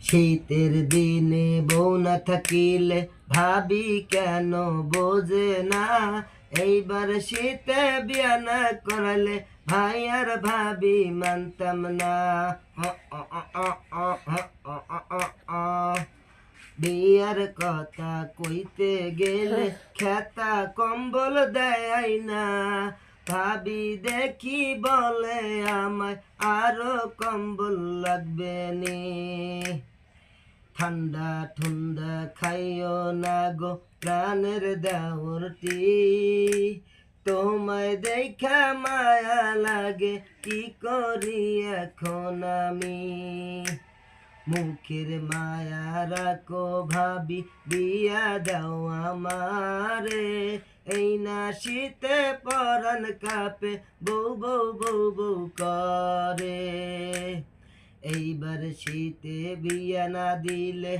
শীতের দিনে বউ না থাকিলে ভাবি কেন বোঝে না, এইবার শীতে বিয়া না করালে ভাই আর ভাবি মানতাম না। বিয়ার কথা কইতে গেলে খেতা কম্বল দেয় না, ভাবি দেখি বলে আমায় আরো কম্বল লাগবে নি। ঠান্ডা ঠান্ডা খাইও না গো প্রাণের দেওরটি, তোমায় দেখা মায়া লাগে কি করি এখন আমি। মুখের মায়া রাখো ভাবি বিয়া দাও আমারে, এই না শীতে পরাণ কাপে বউ বউ বউ বউ করে। এইবার শীতে বিয়া না দিলে